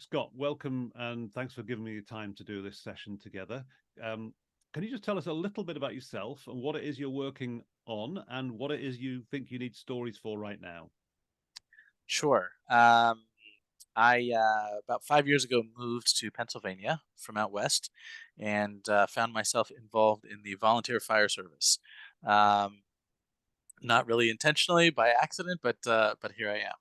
Scott, welcome and thanks for giving me the time to do this session together. Can you just tell us a little bit about yourself and what it is you're working on and what it is you think you need stories for right now? Sure. I about 5 years ago moved to Pennsylvania from out west, and found myself involved in the volunteer fire service. Um, Not really intentionally, by accident, but here I am.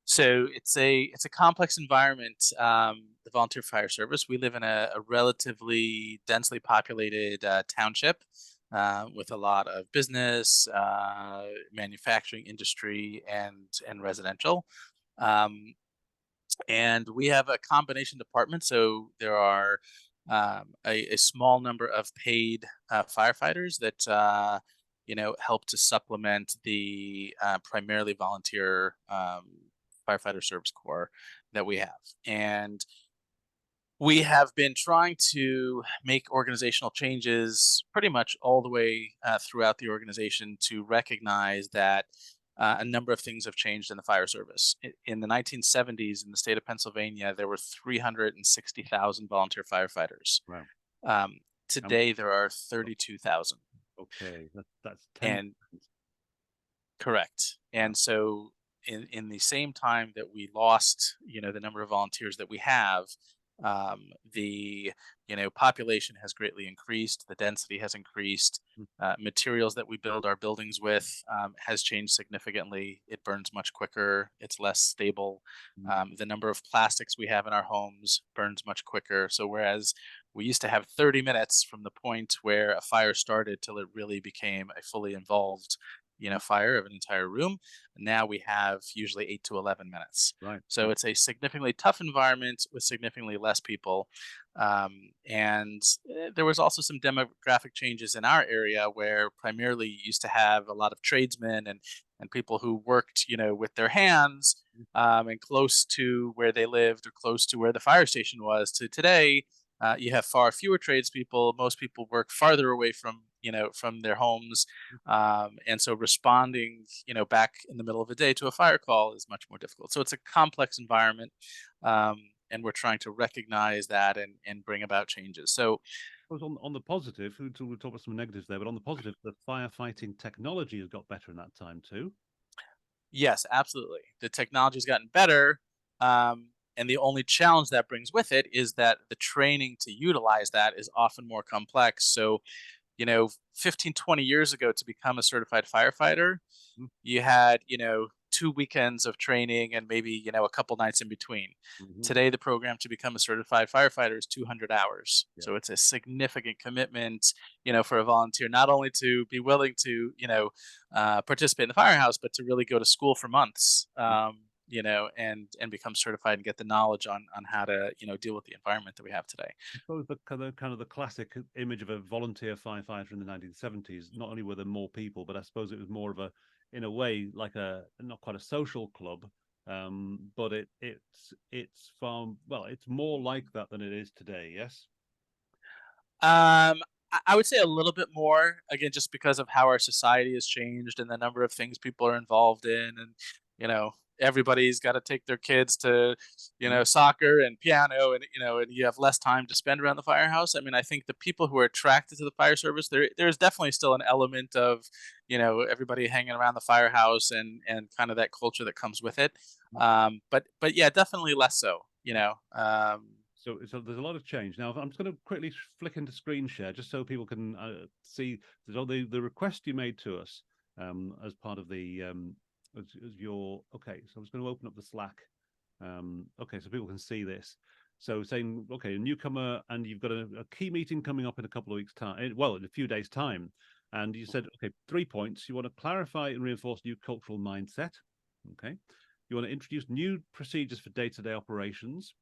So it's a complex environment. The volunteer fire service. We live in a relatively densely populated township with a lot of business, manufacturing industry, and residential. Um, and we have a combination department. So there are a small number of paid firefighters that help to supplement the primarily volunteer firefighter service corps that we have. And we have been trying to make organizational changes pretty much all the way throughout the organization to recognize that a number of things have changed in the fire service. In the 1970s, in the state of Pennsylvania, there were 360,000 volunteer firefighters. Wow. Um, Um, Today, there are 32,000. okay, that's 10. And correct. Wow. And so, in the same time that we lost, the number of volunteers that we have, the population has greatly increased. The density has increased. Materials that we build our buildings with has changed significantly. It burns much quicker. It's less stable. Mm. The number of plastics we have in our homes burns much quicker. So whereas we used to have 30 minutes from the point where a fire started till it really became a fully involved fire of an entire room. Now we have usually 8 to 11 minutes. Right. So it's a significantly tough environment with significantly less people. And there was also some demographic changes in our area where primarily you used to have a lot of tradesmen and people who worked, with their hands and close to where they lived or close to where the fire station was. To today, you have far fewer tradespeople. Most people work farther away from their homes, and so responding, back in the middle of the day to a fire call is much more difficult. So it's a complex environment, and we're trying to recognize that and bring about changes. So Suppose on the positive, we'll talk about some negatives there, but on the positive, the firefighting technology has got better in that time too. yes, absolutely, the technology's gotten better. And the only challenge that brings with it is that the training to utilize that is often more complex. So 15, 20 years ago, to become a certified firefighter, Mm. you had, 2 weekends of training and maybe, a couple nights in between. Mm-hmm. Today, the program to become a certified firefighter is 200 hours. Yeah. So it's a significant commitment, for a volunteer, not only to be willing to, participate in the firehouse, but to really go to school for months. And become certified and get the knowledge on how to deal with the environment that we have today. I suppose the kind of the classic image of a volunteer firefighter in the 1970s, not only were there more people, but I suppose it was more of a, in a way, like a not quite a social club, but it's far well, it's more like that than it is today. Yes. I would say a little bit more, again, just because of how our society has changed and the number of things people are involved in, and you know, everybody's got to take their kids to, Mm. soccer and piano, and and you have less time to spend around the firehouse. I mean, I think the people who are attracted to the fire service, there's definitely still an element of, everybody hanging around the firehouse and kind of that culture that comes with it. But yeah, definitely less so. So there's a lot of change now. I'm just going to quickly flick into screen share just so people can see. So the request you made to us as part of the as your okay. So I'm just going to open up the Slack. Okay, so people can see this. So saying, okay, a newcomer, and you've got a key meeting coming up in a couple of weeks' time. Well, in a few days' time, and you said, okay, 3 points. You want to clarify and reinforce new cultural mindset. Okay, you want to introduce new procedures for day-to-day operations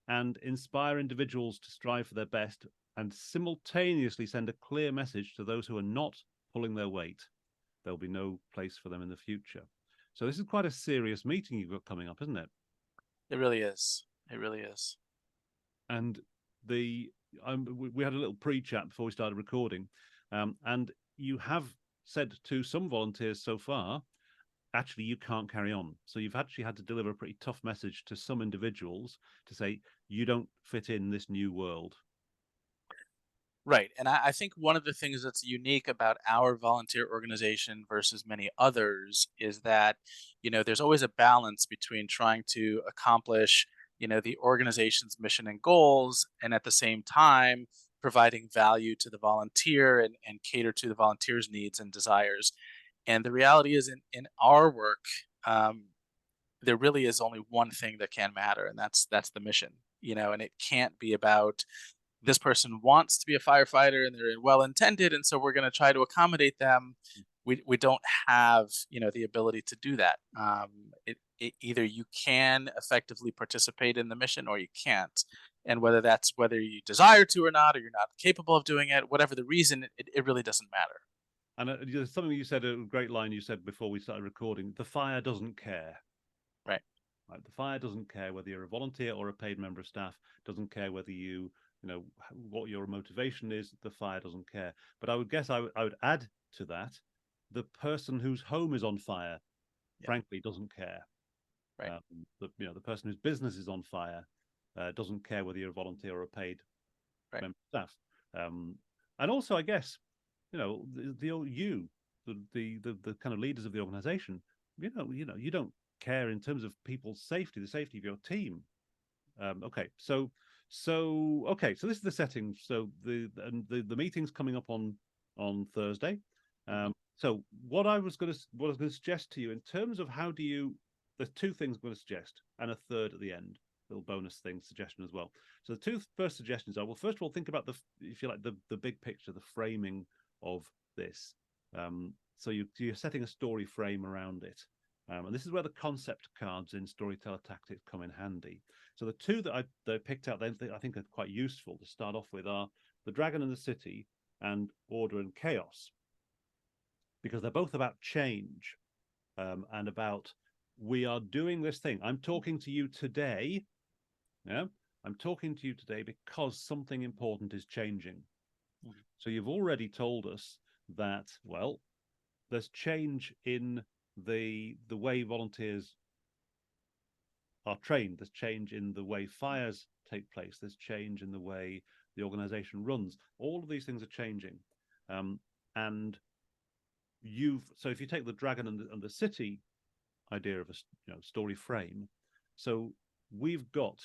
and inspire individuals to strive for their best and simultaneously send a clear message to those who are not pulling their weight. There'll be no place for them in the future. So this is quite a serious meeting you've got coming up, isn't it? It really is. It really is. And the we had a little pre-chat before we started recording, and you have said to some volunteers so far, actually you can't carry on. So you've actually had to deliver a pretty tough message to some individuals to say you don't fit in this new world. Right. And I think one of the things that's unique about our volunteer organization versus many others is that, there's always a balance between trying to accomplish, the organization's mission and goals, and at the same time, providing value to the volunteer and cater to the volunteer's needs and desires. And the reality is, in our work, um, there really is only one thing that can matter, and that's the mission. And it can't be about this person wants to be a firefighter and they're well intended, and so we're going to try to accommodate them. We don't have the ability to do that. Either you can effectively participate in the mission or you can't, and whether you desire to or not, or you're not capable of doing it, whatever the reason, it really doesn't matter. And there's something you said, a great line you said before we started recording: the fire doesn't care. Right. Right? The fire doesn't care whether you're a volunteer or a paid member of staff. Doesn't care whether you know what your motivation is. The fire doesn't care. But I would guess I would add to that: the person whose home is on fire, Yeah. frankly, doesn't care. Right. The person whose business is on fire doesn't care whether you're a volunteer or a paid Right. member of staff. And also, I guess, the kind of leaders of the organization, you don't care in terms of people's safety, the safety of your team. Okay, so this is the setting. So the meeting's coming up on Thursday. Hmm. So what I was going to suggest to you in terms of how do you, there's two things I'm going to suggest and a third at the end, little bonus thing suggestion as well. So the two first suggestions are, well, first of all, think about if you like, the big picture, the framing of this. So you're setting a story frame around it. And this is where the concept cards in storyteller tactics come in handy. So the two that I picked out, I think are quite useful to start off with, are the Dragon and the City and Order and Chaos, because they're both about change, and about, we are doing this thing. I'm talking to you today. Yeah, I'm talking to you today because something important is changing. Hmm. So you've already told us that, well, there's change in the way volunteers are trained. There's change in the way fires take place. There's change in the way the organization runs. All of these things are changing. And so if you take the dragon and the city idea of a story frame, so we've got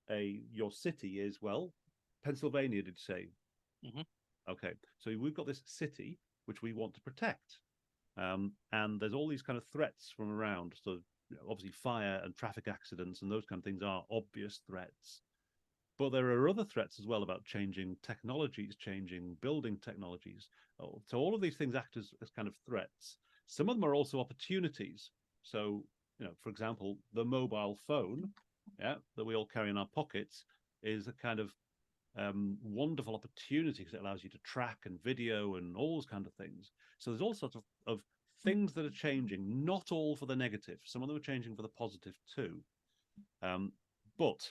your city is, well, Pennsylvania, did you say? Hmm. Okay, so we've got this city which we want to protect. And there's all these kind of threats from around. So obviously fire and traffic accidents and those kind of things are obvious threats. But there are other threats as well about changing technologies, changing building technologies. So all of these things act as kind of threats. Some of them are also opportunities. So, for example, the mobile phone, yeah, that we all carry in our pockets is a kind of wonderful opportunity because it allows you to track and video and all those kind of things. So there's all sorts of things that are changing, not all for the negative. Some of them are changing for the positive too. But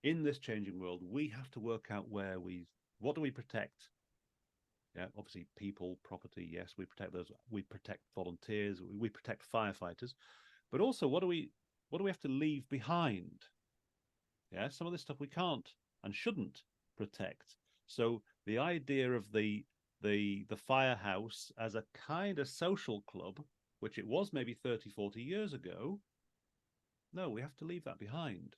in this changing world, we have to work out what do we protect? Yeah, obviously people, property, yes, we protect those. We protect volunteers, we protect firefighters, but also what do we have to leave behind? Yeah, some of this stuff we can't and shouldn't protect. So the idea of the firehouse as a kind of social club, which it was maybe 30, 40 years ago, no, we have to leave that behind.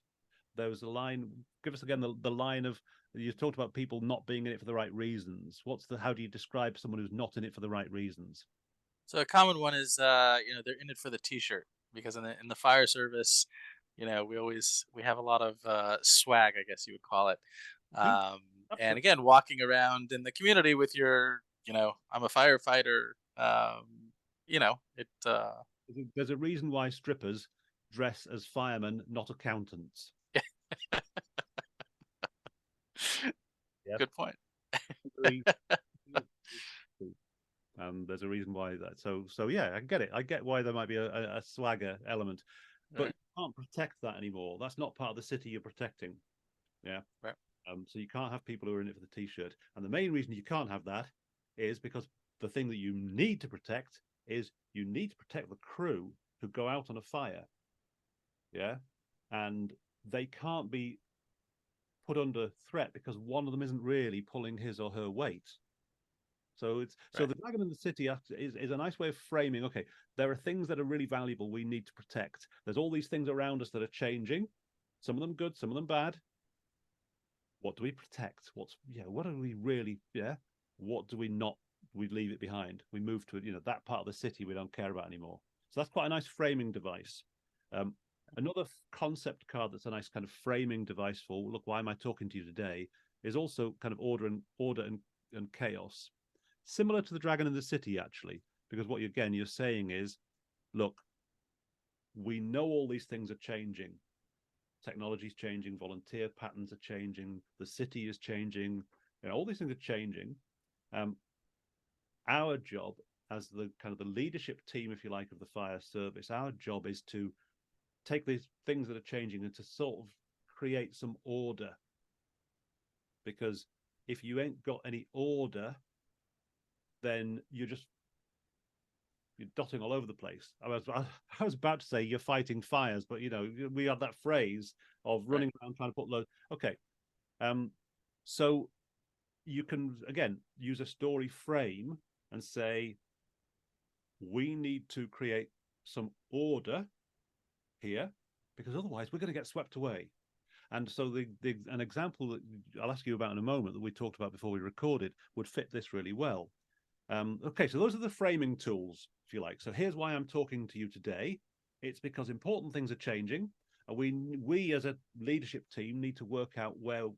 There was a line, give us again the line of, you talked about people not being in it for the right reasons. How do you describe someone who's not in it for the right reasons? So a common one is, they're in it for the T-shirt, because in the fire service, we have a lot of swag, I guess you would call it. Yeah, Um, and absolutely. again, walking around in the community with your, I'm a firefighter. It. There's a reason why strippers dress as firemen, not accountants. Yes. Good point. There's a reason why that. So yeah, I get it. I get why there might be a swagger element, but you Right. can't protect that anymore. That's not part of the city you're protecting. Yeah. Right. So you can't have people who are in it for the t-shirt. And the main reason you can't have that is because the thing that you need to protect is you need to protect the crew who go out on a fire. Yeah. And they can't be put under threat because one of them isn't really pulling his or her weight. So Right. the dragon in the city is a nice way of framing. Okay, there are things that are really valuable we need to protect. There's all these things around us that are changing. Some of them good, some of them bad. What do we protect? What do we really What do we not? We leave it behind. We move to that part of the city we don't care about anymore. So that's quite a nice framing device. Um, Another concept card that's a nice kind of framing device for look, why am I talking to you today? Is also kind of order and chaos, similar to the dragon in the city actually, because what you're saying is, look, we know all these things are changing. Technology's changing, volunteer patterns are changing, the city is changing, all these things are changing. Um, our job as the kind of the leadership team, if you like, of the fire service, our job is to take these things that are changing and to sort of create some order. Because if you ain't got any order, then you're dotting all over the place. I was about to say you're fighting fires, but we have that phrase of Right. running around trying to put loads. Okay, so you can again use a story frame and say we need to create some order here because otherwise we're going to get swept away. And so an example that I'll ask you about in a moment that we talked about before we recorded would fit this really well. Okay, so those are the framing tools, if you like. So here's why I'm talking to you today. It's because important things are changing, and we as a leadership team need to work out where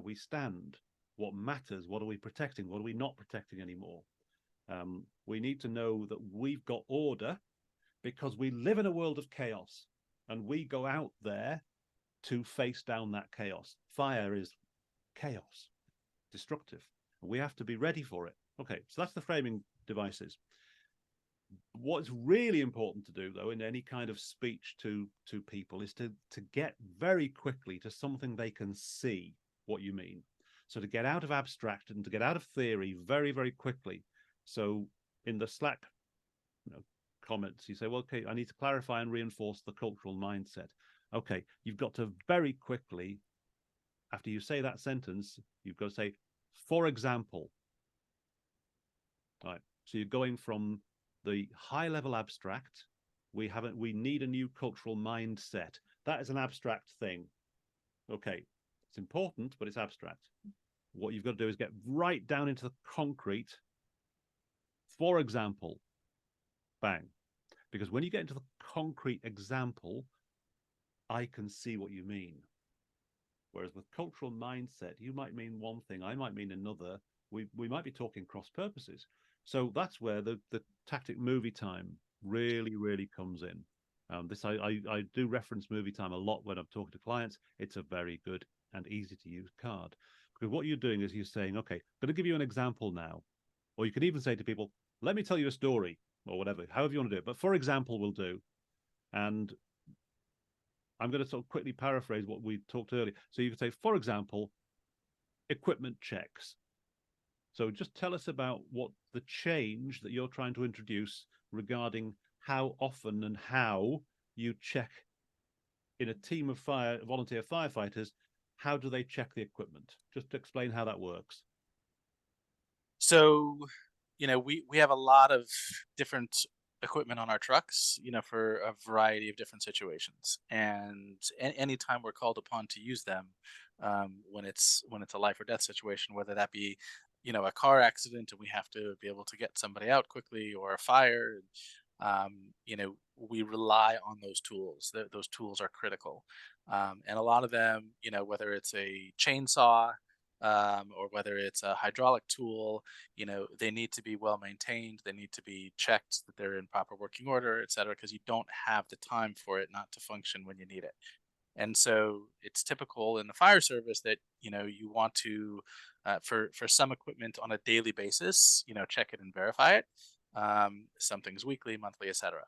we stand, what matters, what are we protecting, what are we not protecting anymore. We need to know that we've got order because we live in a world of chaos, and we go out there to face down that chaos. Fire is chaos, destructive. We have to be ready for it. Okay, so that's the framing devices. What's really important to do, though, in any kind of speech to people is to get very quickly to something they can see what you mean. So to get out of abstract and to get out of theory very, very quickly. So in the Slack comments, you say, well, okay, I need to clarify and reinforce the cultural mindset. Okay, you've got to very quickly, after you say that sentence, you've got to say, for example. Right. So you're going from the high level abstract. We need a new cultural mindset. That is an abstract thing. Okay. It's important, but it's abstract. What you've got to do is get right down into the concrete. For example, bang. Because when you get into the concrete example, I can see what you mean. Whereas with cultural mindset, you might mean one thing, I might mean another. We might be talking cross purposes. So that's where the tactic movie time really, really comes in. I do reference movie time a lot when I'm talking to clients. It's a very good and easy to use card because what you're doing is you're saying, okay, I'm going to give you an example now, or you can even say to people, let me tell you a story or whatever, however you want to do it. But for example, will do. And I'm going to sort of quickly paraphrase what we talked earlier. So you could say, for example, equipment checks. So just tell us about what the change that you're trying to introduce regarding how often and how you check in a team of volunteer firefighters. How do they check the equipment? Just to explain how that works. So, we have a lot of different equipment on our trucks, for a variety of different situations. And anytime we're called upon to use them, when it's a life or death situation, whether that be, a car accident and we have to be able to get somebody out quickly, or a fire, we rely on those tools. Those tools are critical. And a lot of them, whether it's a chainsaw, or whether it's a hydraulic tool, they need to be well maintained. They need to be checked that they're in proper working order, et cetera, because you don't have the time for it not to function when you need it. And so it's typical in the fire service that, you want to, for some equipment on a daily basis, check it and verify it. Some things weekly, monthly, et cetera.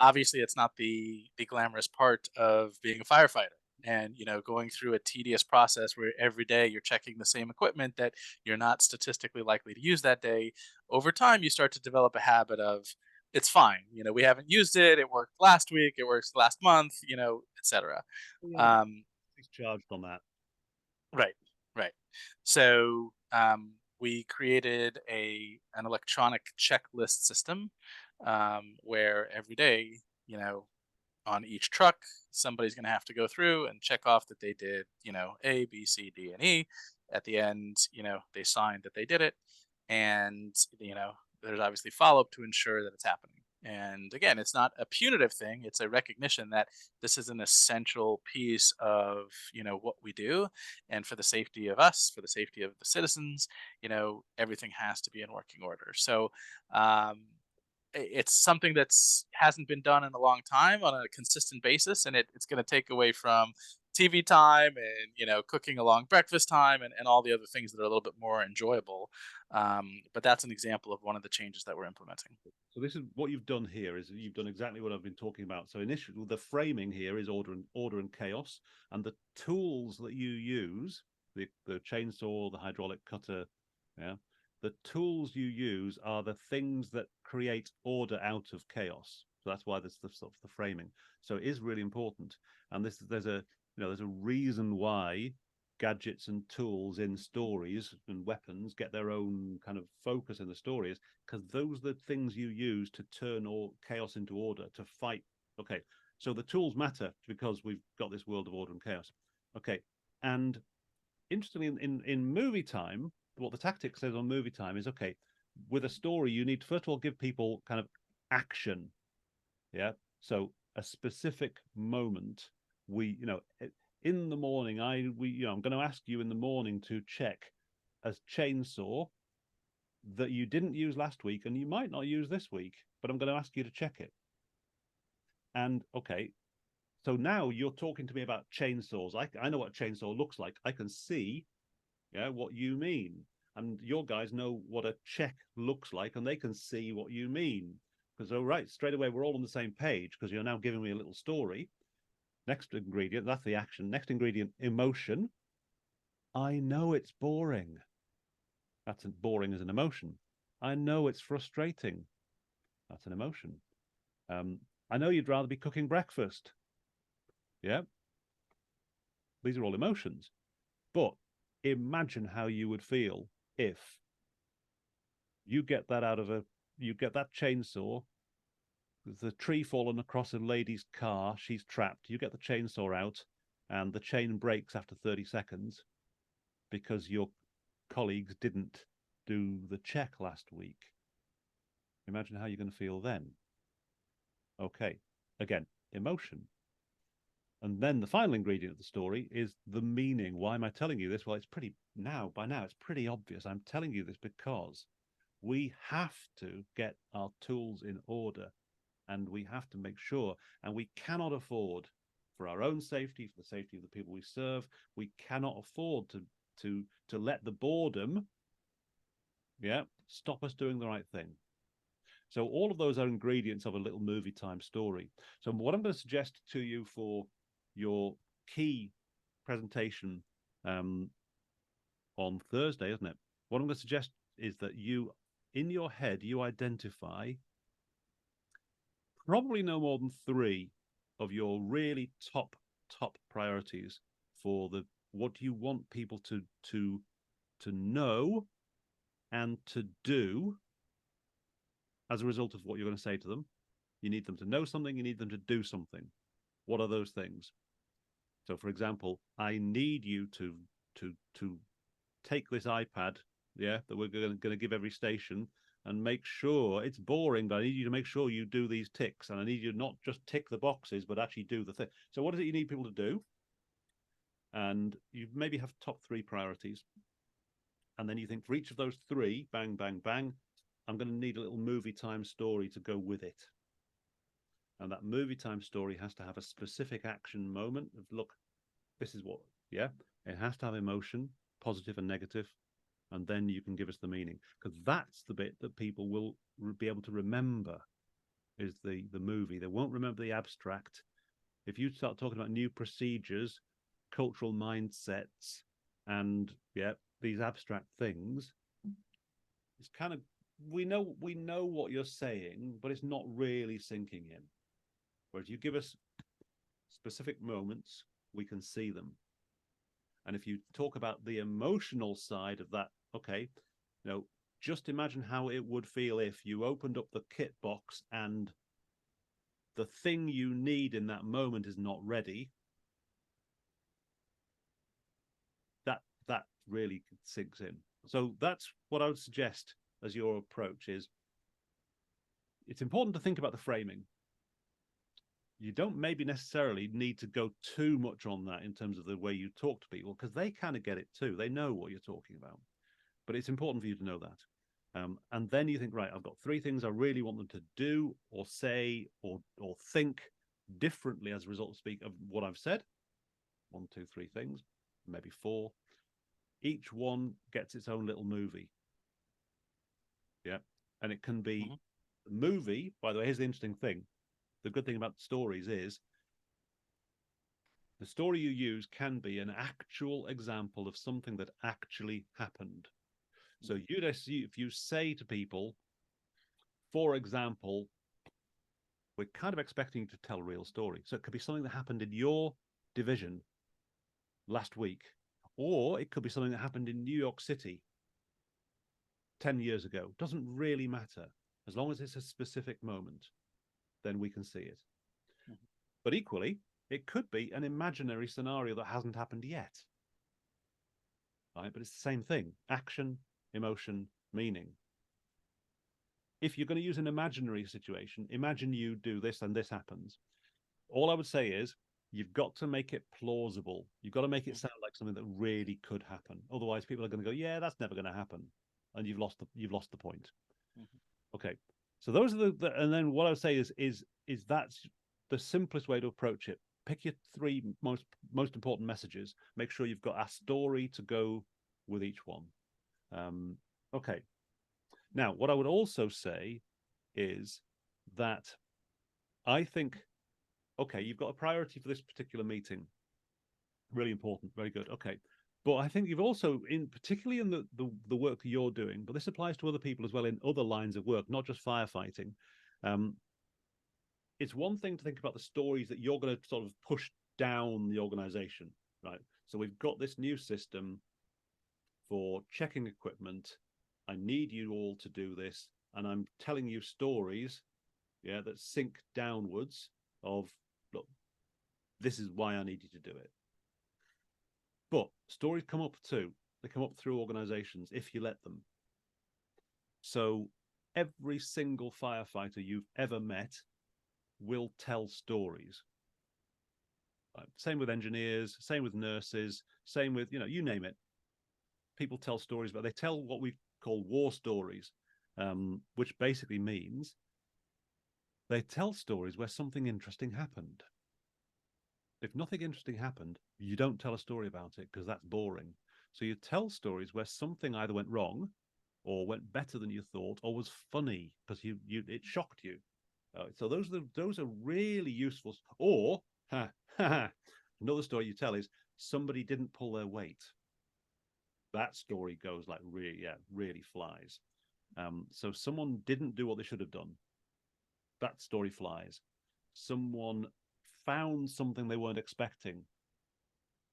Obviously, it's not the glamorous part of being a firefighter. and going through a tedious process where every day you're checking the same equipment that you're not statistically likely to use that day. Over time you start to develop a habit of, it's fine, we haven't used it, it worked last week, it works last month, etc. Yeah, um, he's charged on that. right, right. So we created an electronic checklist system, where every day, you know on each truck, somebody's going to have to go through and check off that they did, A, B, C, D, and E. At the end, they signed that they did it. And, there's obviously follow up to ensure that it's happening. And again, it's not a punitive thing. It's a recognition that this is an essential piece of, what we do. And for the safety of us, for the safety of the citizens, everything has to be in working order. So, it's something that's hasn't been done in a long time on a consistent basis, and it's going to take away from TV time and cooking a long breakfast time, and all the other things that are a little bit more enjoyable. But that's an example of one of the changes that we're implementing. So this is what you've done here is you've done exactly what I've been talking about. So initially, the framing here is order and chaos, and the tools that you use, the chainsaw, the hydraulic cutter, yeah, the tools you use are the things that create order out of chaos. So that's why there's the sort of the framing. So it is really important, and there's a reason why gadgets and tools in stories and weapons get their own kind of focus in the stories, because those are the things you use to turn all chaos into order, to fight. Okay, so the tools matter because we've got this world of order and chaos. Okay, and interestingly, in movie time, what the tactic says on movie time is, okay, with a story, you need to first of all give people kind of action. Yeah, so a specific moment. In the morning, I'm going to ask you in the morning to check a chainsaw that you didn't use last week and you might not use this week, but I'm going to ask you to check it. And okay, so now you're talking to me about chainsaws. I know what a chainsaw looks like. I can see, yeah, what you mean. And your guys know what a check looks like and they can see what you mean. Because, oh, right, straight away, we're all on the same page because you're now giving me a little story. Next ingredient, that's the action. Next ingredient, emotion. I know it's boring. That's boring as an emotion. I know it's frustrating. That's an emotion. Um, I know you'd rather be cooking breakfast. Yeah, these are all emotions. But imagine how you would feel if you get that out of you get that chainsaw, the tree fallen across a lady's car, she's trapped. You get the chainsaw out, and the chain breaks after 30 seconds because your colleagues didn't do the check last week. Imagine how you're going to feel then. Okay, again, emotion. And then the final ingredient of the story is the meaning. Why am I telling you this? Well, by now, it's pretty obvious. I'm telling you this because we have to get our tools in order and we have to make sure, and we cannot afford, for our own safety, for the safety of the people we serve, we cannot afford to let the boredom, yeah, stop us doing the right thing. So all of those are ingredients of a little movie time story. So what I'm going to suggest to you for your key presentation um, on Thursday, isn't it? What I'm going to suggest is that in your head, you identify probably no more than three of your really top priorities for the what you want people to know and to do as a result of what you're going to say to them. You need them to know something, you need them to do something. What are those things? So, for example, I need you to take this iPad, yeah, that we're going to give every station, and make sure it's boring, but I need you to make sure you do these ticks, and I need you to not just tick the boxes, but actually do the thing. So, what is it you need people to do? And you maybe have top three priorities, and then you think for each of those three, bang, bang, bang, I'm going to need a little movie time story to go with it. And that movie time story has to have a specific action moment of, look, this is what, yeah, it has to have emotion, positive and negative, and then you can give us the meaning, because that's the bit that people will be able to remember is the movie. They won't remember the abstract. If you start talking about new procedures, cultural mindsets and these abstract things, it's kind of we know what you're saying, but it's not really sinking in. Whereas you give us specific moments, we can see them. And if you talk about the emotional side of that, okay, just imagine how it would feel if you opened up the kit box and the thing you need in that moment is not ready. That really sinks in. So that's what I would suggest as your approach is it's important to think about the framing. You don't maybe necessarily need to go too much on that in terms of the way you talk to people, because they kind of get it too. They know what you're talking about. But it's important for you to know that. And then you think, right, I've got 3 things I really want them to do or say or think differently as a result of what I've said. 1, 2, 3 things, maybe 4. Each one gets its own little movie. Yeah. And it can be a movie. By the way, here's the interesting thing. The good thing about stories is the story you use can be an actual example of something that actually happened. So if you say to people, for example, we're kind of expecting you to tell a real story. So it could be something that happened in your division last week, or it could be something that happened in New York City 10 years ago. Doesn't really matter. As long as it's a specific moment, then we can see it. But equally, it could be an imaginary scenario that hasn't happened yet. Right? But it's the same thing. Action, emotion, meaning. If you're going to use an imaginary situation, imagine you do this and this happens. All I would say is you've got to make it plausible. You've got to make it sound like something that really could happen. Otherwise, people are going to go, yeah, that's never going to happen. And you've lost the point. Okay. So those are and then what I would say is that's the simplest way to approach it. Pick your 3 most important messages. Make sure you've got a story to go with each one. Okay. Now, what I would also say is that I think, okay, you've got a priority for this particular meeting. Really important. Very good. Okay. But I think you've also, particularly in the work you're doing, but this applies to other people as well in other lines of work, not just firefighting. It's one thing to think about the stories that you're going to sort of push down the organization, right? So we've got this new system for checking equipment. I need you all to do this. And I'm telling you stories, that sink downwards of, look, this is why I need you to do it. But stories come up too. They come up through organizations if you let them. So every single firefighter you've ever met will tell stories. Same with engineers, same with nurses, same with, you name it. People tell stories, but they tell what we call war stories, which basically means they tell stories where something interesting happened. If nothing interesting happened, you don't tell a story about it because that's boring. So you tell stories where something either went wrong or went better than you thought or was funny because it shocked you. So those are really useful. Or another story you tell is somebody didn't pull their weight. That story goes like really flies. So someone didn't do what they should have done. That story flies. Someone found something they weren't expecting.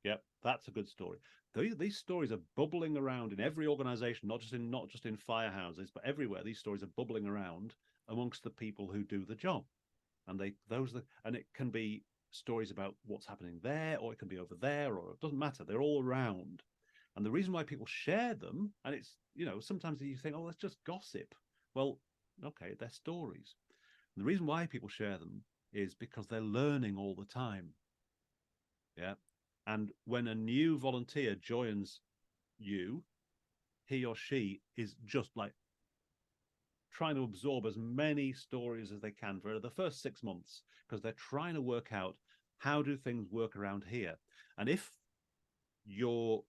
Yep, that's a good story. These stories are bubbling around in every organization, not just in firehouses, but everywhere. These stories are bubbling around amongst the people who do the job, and it can be stories about what's happening there, or it can be over there, or it doesn't matter. They're all around, and the reason why people share them, and it's sometimes you think, oh, that's just gossip. Well, okay, they're stories. And the reason why people share them is because they're learning all the time. Yeah. And when a new volunteer joins you, he or she is just like trying to absorb as many stories as they can for the first 6 months, because they're trying to work out how do things work around here. And if you're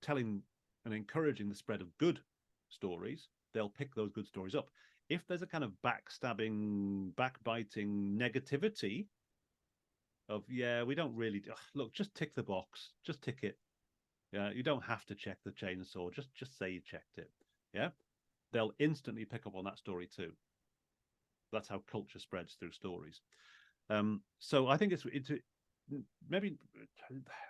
telling and encouraging the spread of good stories, they'll pick those good stories up. If there's a kind of backstabbing, backbiting negativity, of, yeah, we don't really look, just tick the box, just tick it. Yeah, you don't have to check the chainsaw. Just say you checked it. Yeah, they'll instantly pick up on that story too. That's how culture spreads through stories. So I think it's maybe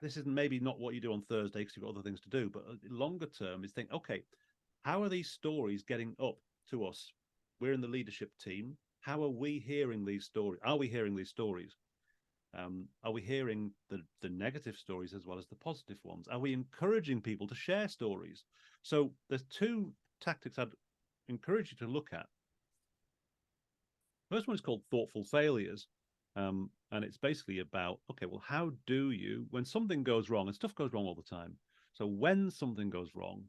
this is maybe not what you do on Thursday because you've got other things to do, but longer term is think, okay, how are these stories getting up to us? We're in the leadership team. How are we hearing these stories? Are we hearing these stories? Are we hearing the negative stories as well as the positive ones? Are we encouraging people to share stories? So there's two tactics I'd encourage you to look at. First one is called thoughtful failures. And it's basically about, okay, well, how do you, when something goes wrong, and stuff goes wrong all the time. So when something goes wrong,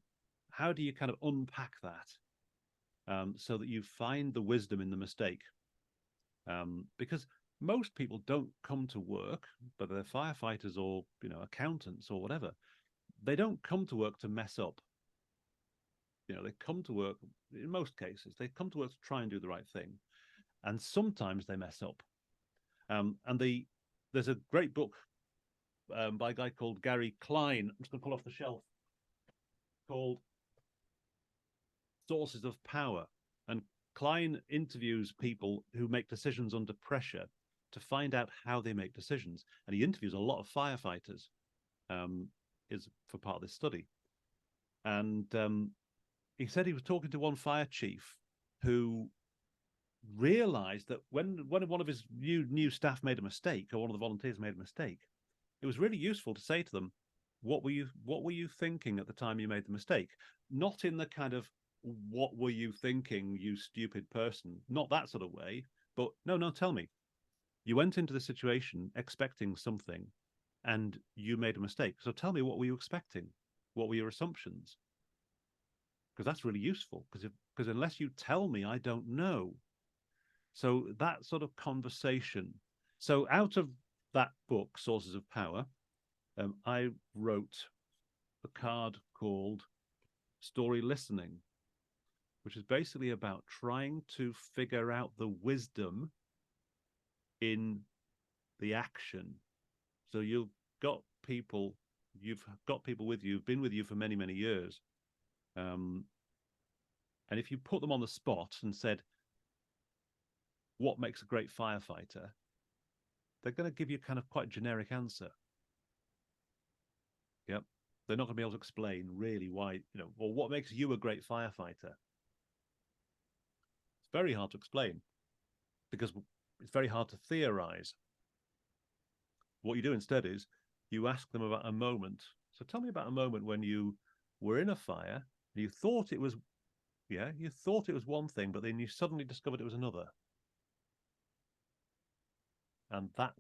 how do you kind of unpack that so that you find the wisdom in the mistake? Because most people don't come to work, whether they're firefighters or accountants or whatever. They don't come to work to mess up. They come to work in most cases. They come to work to try and do the right thing, and sometimes they mess up. And there's a great book by a guy called Gary Klein. I'm just going to pull off the shelf, called Sources of Power. And Klein interviews people who make decisions under pressure to find out how they make decisions. And he interviews a lot of firefighters is for part of this study. And he said he was talking to one fire chief who realized that when one of his new staff made a mistake, or one of the volunteers made a mistake, it was really useful to say to them, what were you thinking at the time you made the mistake? Not in the kind of, what were you thinking, you stupid person, not that sort of way, but no, tell me, you went into the situation expecting something and you made a mistake, so tell me, what were you expecting, what were your assumptions? Because that's really useful, because unless you tell me, I don't know. So that sort of conversation. So out of that book, Sources of Power, I wrote a card called Story Listening, which is basically about trying to figure out the wisdom in the action. So you've got people with you, who've been with you for many, many years. And if you put them on the spot and said, what makes a great firefighter? They're going to give you kind of quite a generic answer. Yep. They're not going to be able to explain really why, well, what makes you a great firefighter? It's very hard to explain because it's very hard to theorize. What you do instead is you ask them about a moment. So tell me about a moment when you were in a fire and you thought it was one thing, but then you suddenly discovered it was another. And that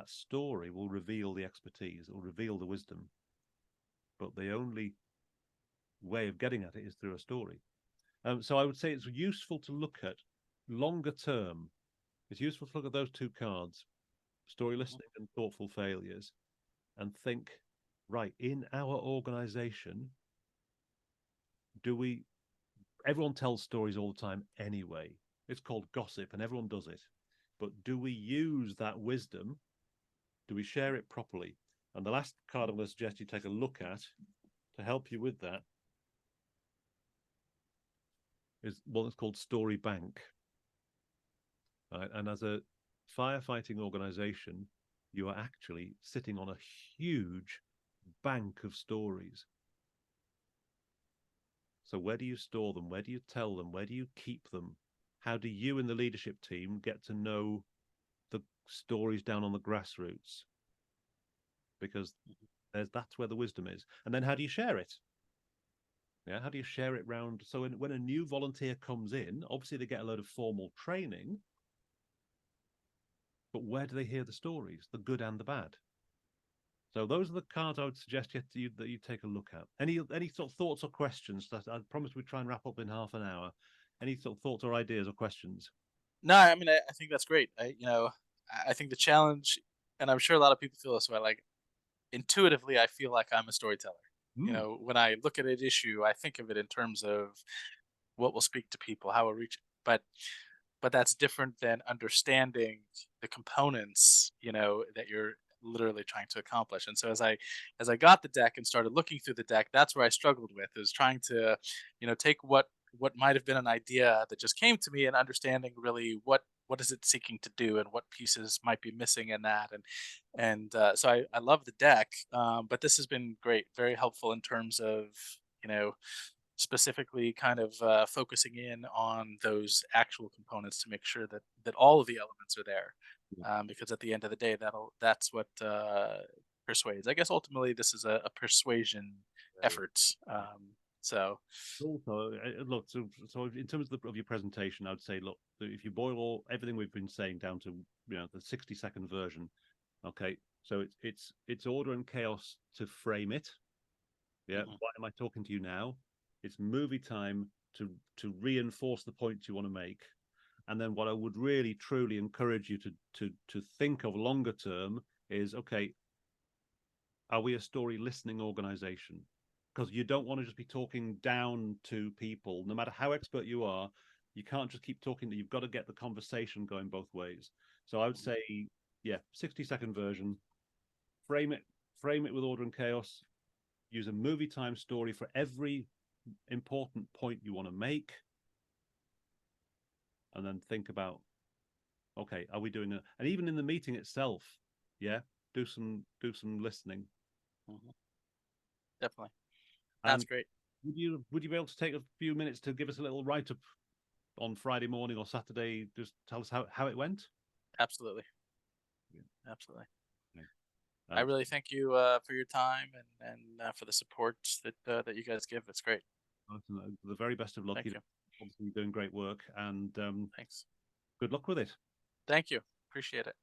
story will reveal the expertise, it will reveal the wisdom. But the only way of getting at it is through a story. So I would say it's useful to look at longer term. It's useful to look at those two cards, story listening and thoughtful failures, and think, right, in our organization, everyone tells stories all the time anyway. It's called gossip and everyone does it. But do we use that wisdom? Do we share it properly? And the last card I'm going to suggest you take a look at to help you with that is one that's called Story Bank. Right? And as a firefighting organization, you are actually sitting on a huge bank of stories. So where do you store them? Where do you tell them? Where do you keep them? How do you and the leadership team get to know the stories down on the grassroots? Because that's where the wisdom is. And then how do you share it? Yeah, how do you share it round? So when a new volunteer comes in, obviously they get a load of formal training, but where do they hear the stories, the good and the bad? So those are the cards I would suggest that you take a look at. Any sort of thoughts or questions? That I promise we'd try and wrap up in half an hour. Any sort of thoughts or ideas or questions? No, I mean, I think that's great. I think the challenge, and I'm sure a lot of people feel this way. Like intuitively, I feel like I'm a storyteller. Mm. When I look at an issue, I think of it in terms of what will speak to people, how will reach. But but that's different than understanding the components, that you're literally trying to accomplish. And so as I got the deck and started looking through the deck, that's where I struggled with, is trying to, take what might have been an idea that just came to me, and understanding really what is it seeking to do, and what pieces might be missing in that. And so I love the deck, but this has been great, very helpful in terms of, you know specifically kind of focusing in on those actual components to make sure that all of the elements are there, Yeah. because at the end of the day, that's what persuades. I guess ultimately this is a persuasion effort. So Also, look, so in terms of your presentation, I'd say, look, if you boil everything we've been saying down to the 60-second version, okay, so it's order and chaos to frame it. Yeah, mhm, why am I talking to you now? It's movie time to reinforce the points you want to make, and then what I would really truly encourage you to think of longer term is, okay, are we a story listening organization? Because you don't want to just be talking down to people, no matter how expert you are. You can't just keep talking. You've got to get the conversation going both ways. So I would mhm, say, yeah, 60-second version. Frame it, frame it with order and chaos. Use a movie time story for every important point you want to make, and then think about, okay, are we doing it? And even in the meeting itself, yeah, do some listening. mhm. Definitely, that's And great. would you be able to take a few minutes to give us a little write up on Friday morning or Saturday? Just tell us how it went. Absolutely, Yeah. absolutely. Okay. I really thank you for your time, and for the support that you guys give. It's great. The very best of luck. Thank you. Obviously, you're doing great work, and Thanks. good luck with it. Thank you. Appreciate it.